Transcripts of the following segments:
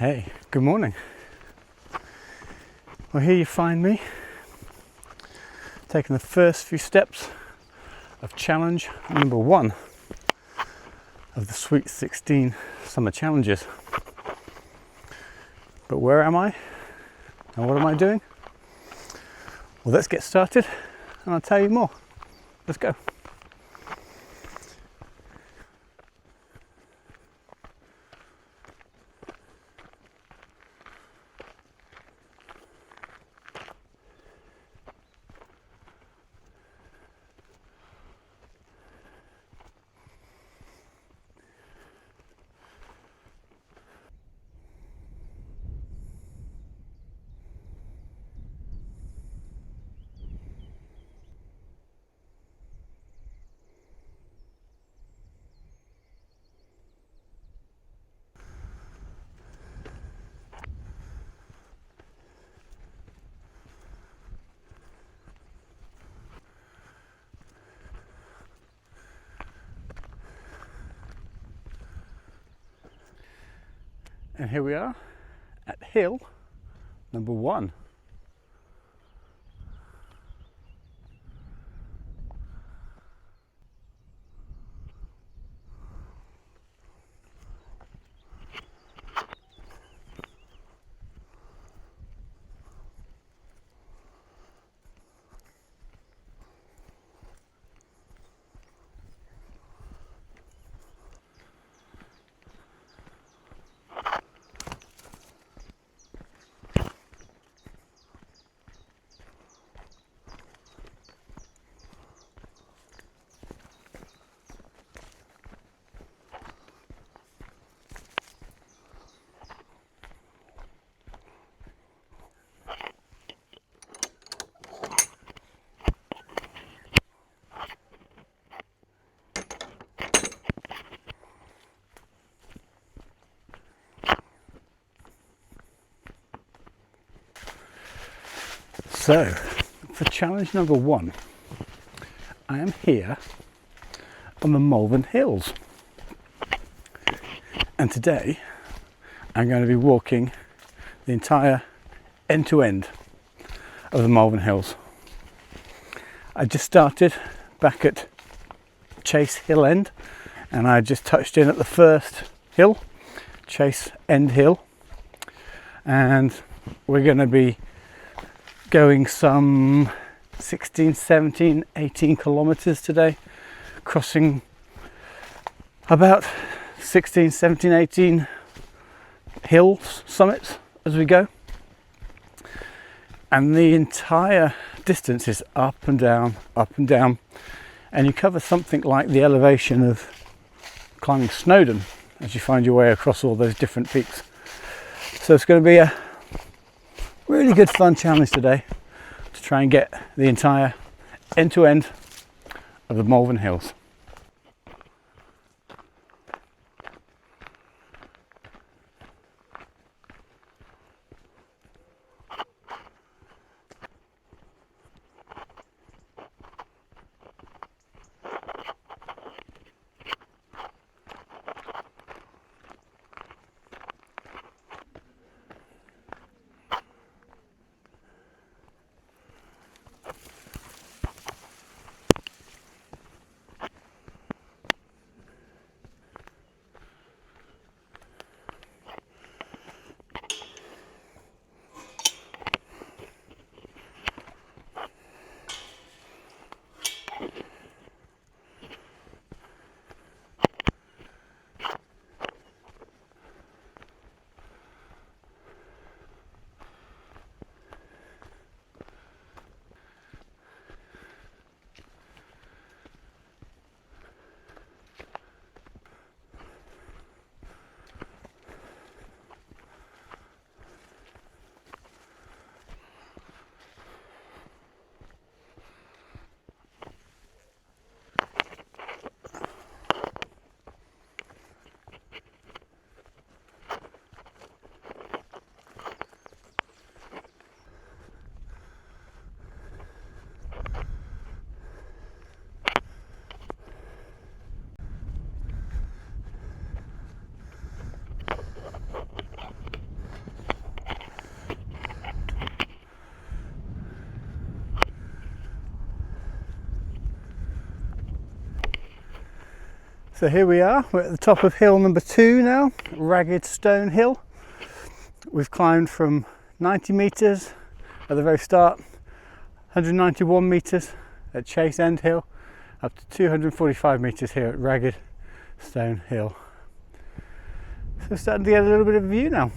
Hey, good morning. Well, here you find me, taking the first few steps of challenge number 1 of the Sweet16 Summer Challenges. But where am I? And what am I doing? Well, let's get started and I'll tell you more. Let's go. And here we are at hill number 1. So, for challenge number 1, I am here on the Malvern Hills. And today, I'm going to be walking the entire end-to-end of the Malvern Hills. I just started back at Chase Hill End, and I just touched in at the first hill, Chase End Hill. And we're going to be going some 16, 17, 18 kilometers today, crossing about 16, 17, 18 hills, summits as we go. And the entire distance is up and down, and you cover something like the elevation of climbing Snowdon as you find your way across all those different peaks. So it's going to be a really good fun challenge today to try and get the entire end-to-end of the Malvern Hills. So here we are, we're at the top of hill number 2 now, Ragged Stone Hill. We've climbed from 90 metres at the very start, 191 metres at Chase End Hill, up to 245 metres here at Ragged Stone Hill. So we're starting to get a little bit of a view now.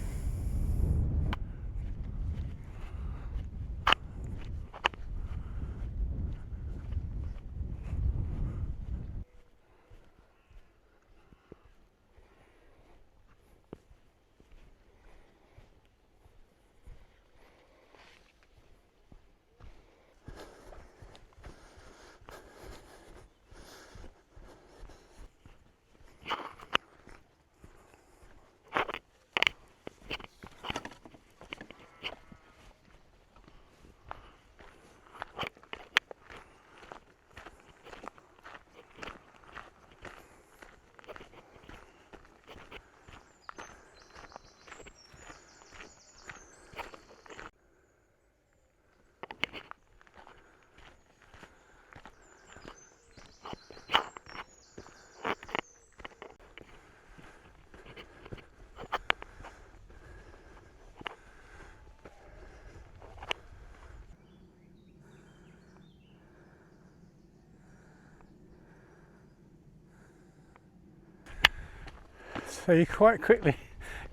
So you quite quickly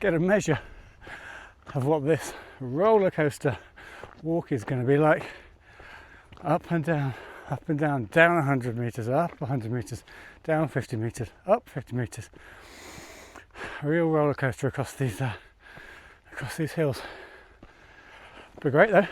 get a measure of what this roller coaster walk is going to be like. Up and down, down 100 metres, up 100 metres, down 50 metres, up 50 metres. A real roller coaster across these hills. But great though.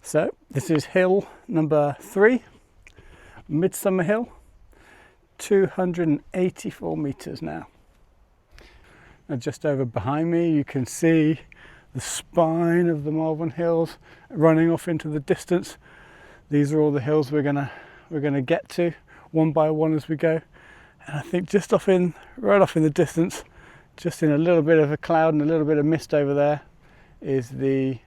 So this is hill number 3, Midsummer Hill, 284 metres now. And just over behind me you can see the spine of the Malvern Hills running off into the distance. These are all the hills we're gonna get to one by one as we go. And I think just right off in the distance, just in a little bit of a cloud and a little bit of mist over there, is the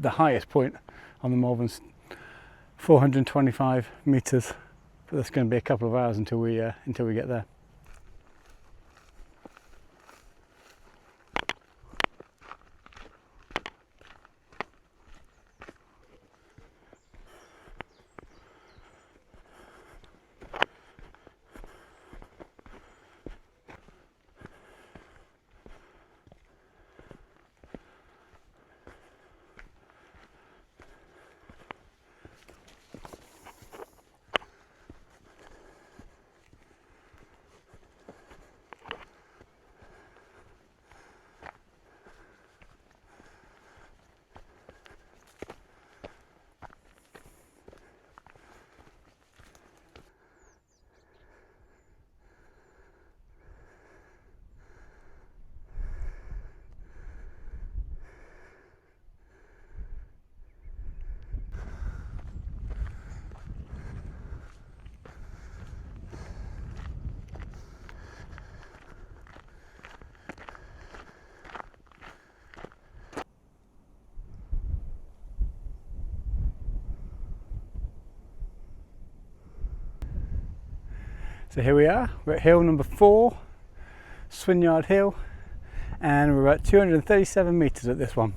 highest point on the Malvern's, 425 metres. But that's going to be a couple of hours until we get there. So here we are, we're at hill number 4, Swinyard Hill, and we're at 237 metres at this one.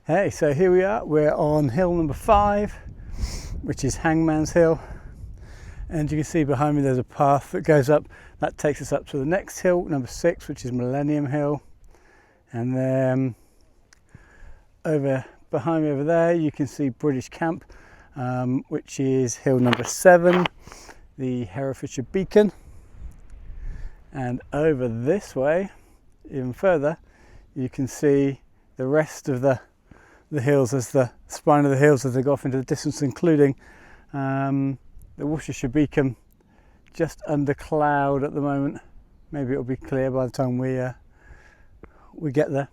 Hey, so here we are, we're on hill number 5, which is Hangman's Hill, and you can see behind me there's a path that goes up, that takes us up to the next hill, number 6, which is Millennium Hill, and then over behind me over there you can see British Camp, which is hill number 7, the Herefordshire Beacon, and over this way, even further, you can see the rest of the hills, as the spine of the hills as they go off into the distance, including the Worcestershire Beacon, just under cloud at the moment. Maybe it'll be clear by the time we get there.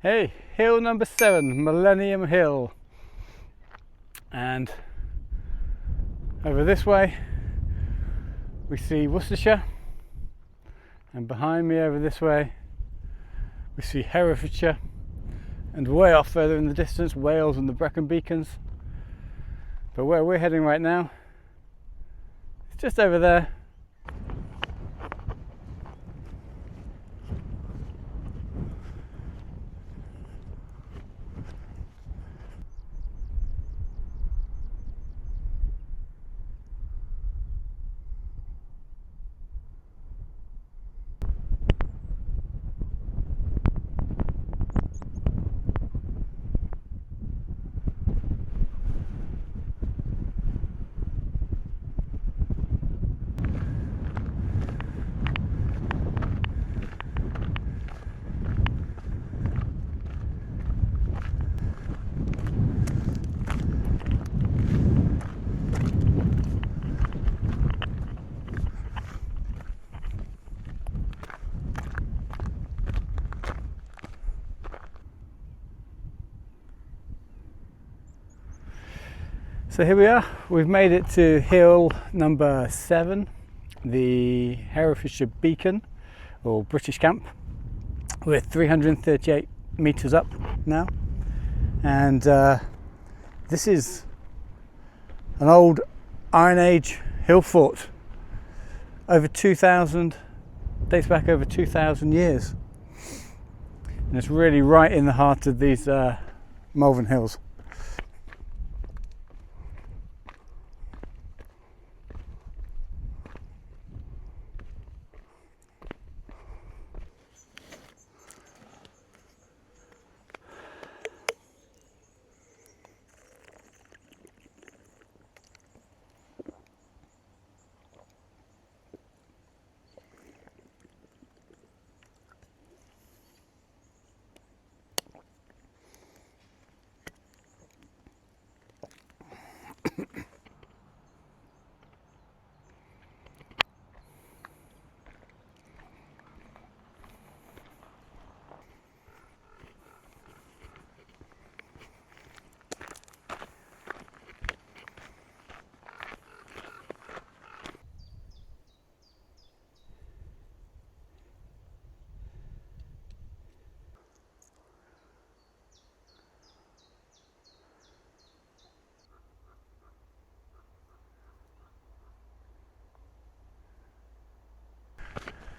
Hey, hill number 7, Millennium Hill, and over this way we see Worcestershire, and behind me over this way we see Herefordshire, and way off further in the distance Wales and the Brecon Beacons. But where we're heading right now, it's just over there. So here we are, we've made it to hill number 7, the Herefordshire Beacon, or British Camp. We're 338 metres up now, and this is an old Iron Age hill fort, over 2,000, dates back over 2,000 years, and it's really right in the heart of these Malvern Hills.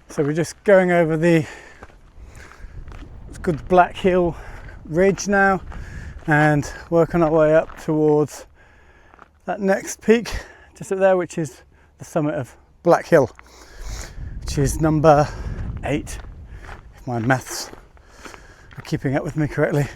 So we're just going over the good Black Hill Ridge now and working our way up towards that next peak just up there, which is the summit of Black Hill, which is number 8, if my maths are keeping up with me correctly.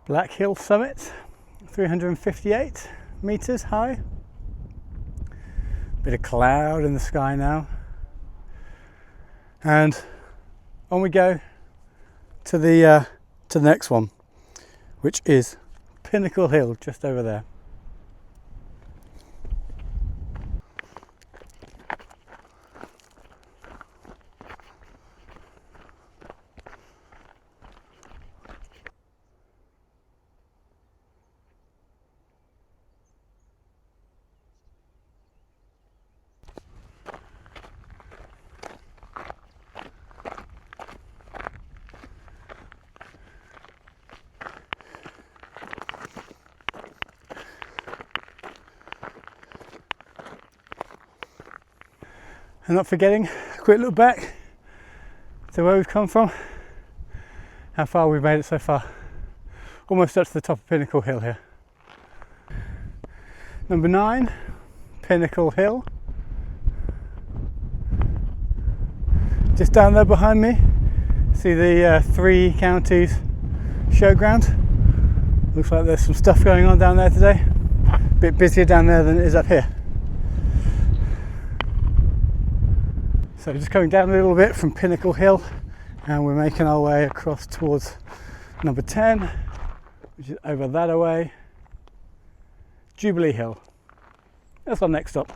Black Hill summit, 358 metres high. Bit of cloud in the sky now. And on we go to the next one, which is Pinnacle Hill, just over there. And not forgetting a quick look back to where we've come from, how far we've made it so far. Almost up to the top of Pinnacle Hill here. Number 9, Pinnacle Hill. Just down there behind me, see the 3 counties showground. Looks like there's some stuff going on down there today. A bit busier down there than it is up here. So just coming down a little bit from Pinnacle Hill, and we're making our way across towards number 10, which is over that away, Jubilee Hill. That's our next stop.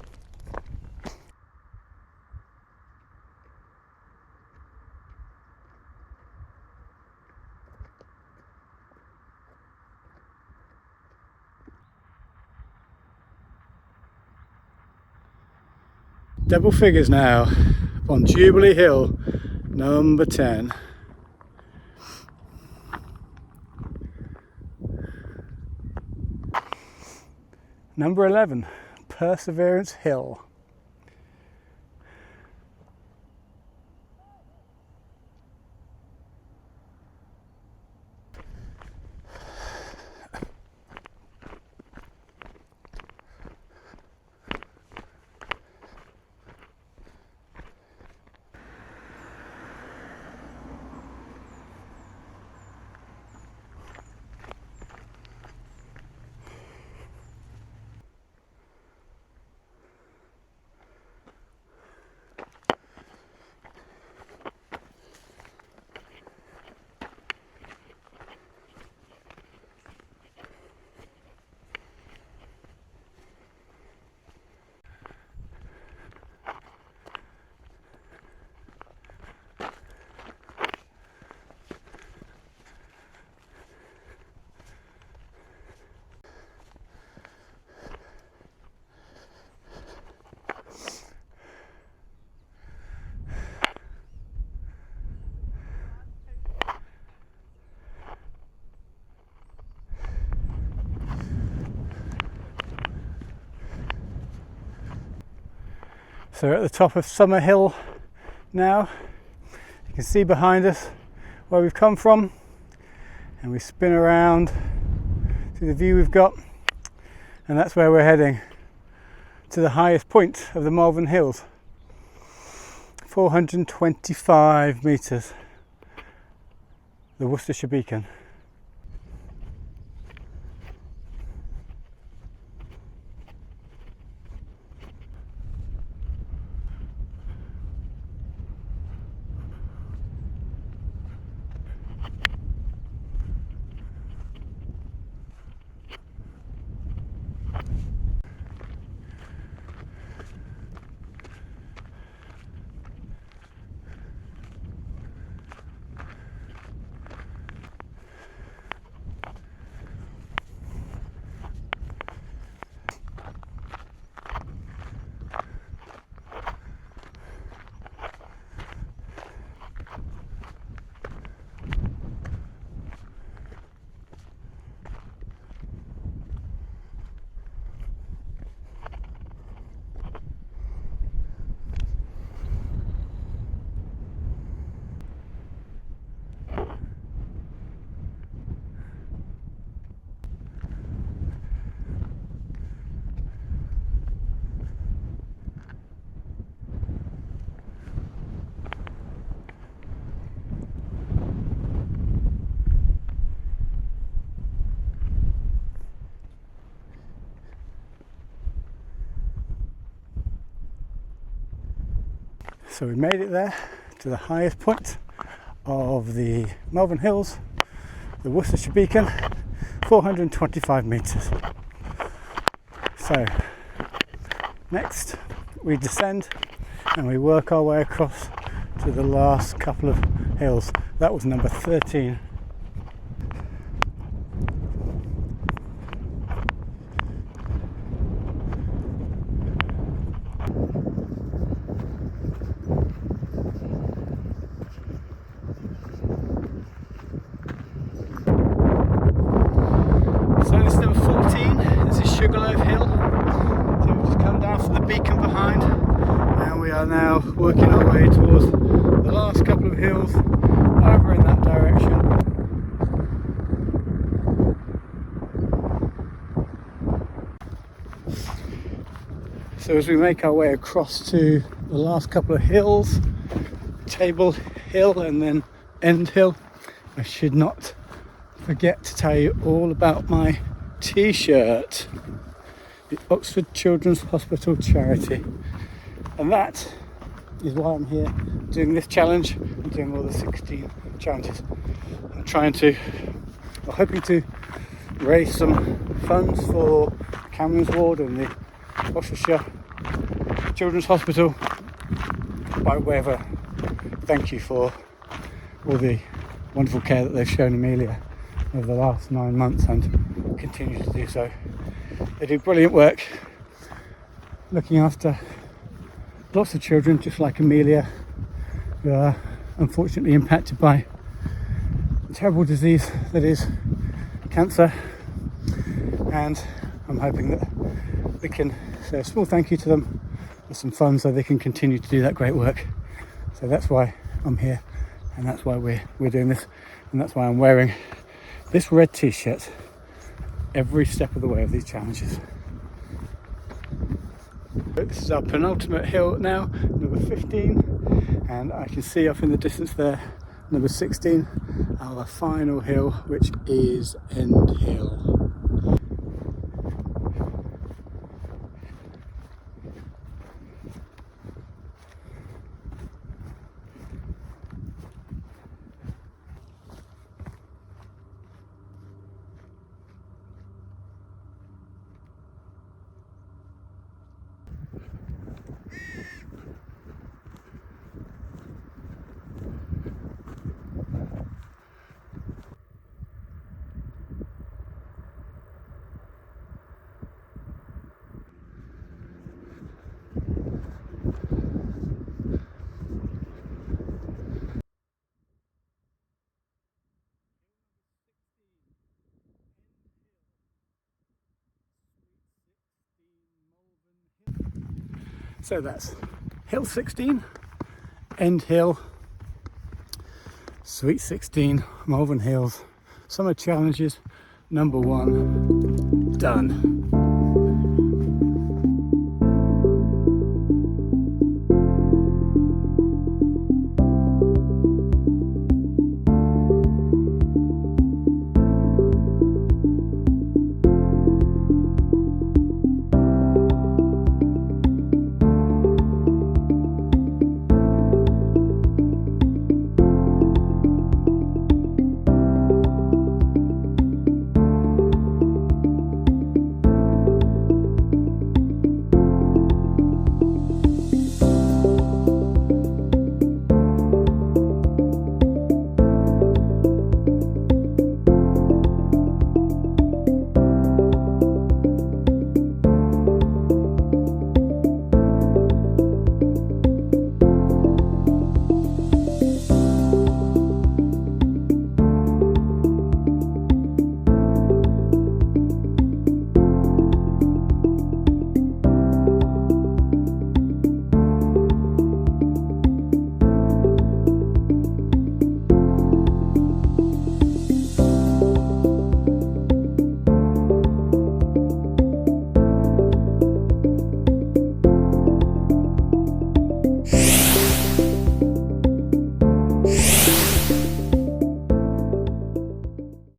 Double figures now on Jubilee Hill, number 10. Number 11, Perseverance Hill. So we're at the top of Summer Hill now. You can see behind us where we've come from, and we spin around to the view we've got, and that's where we're heading, to the highest point of the Malvern Hills, 425 metres, the Worcestershire beacon. So we made it there to the highest point of the Malvern Hills, the Worcestershire beacon, 425 metres. So next we descend and we work our way across to the last couple of hills. That was number 13. So this is number 14, this is Sugarloaf Hill. So we've just come down from the beacon behind and we are now working our way towards the last couple of hills over in that direction. So as we make our way across to the last couple of hills, Table Hill and then End Hill, I should not forget to tell you all about my t-shirt, the Oxford Children's Hospital charity, and that is why I'm here doing this challenge and doing all the 16 challenges. I'm hoping to raise some funds for Kamran's ward and the Oxfordshire Children's Hospital by way of a thank you for all the wonderful care that they've shown Amelia over the last 9 months and continue to do so. They do brilliant work looking after lots of children just like Amelia, who are unfortunately impacted by a terrible disease that is cancer, and I'm hoping that we can say a small thank you to them with some funds so they can continue to do that great work. So that's why I'm here, and that's why we're doing this, and that's why I'm wearing this red t-shirt every step of the way of these challenges. This is our penultimate hill now, number 15, and I can see off in the distance there, number 16, our final hill, which is End Hill. So that's Hill 16, End Hill, Sweet 16, Malvern Hills Summer Challenges, number 1, done.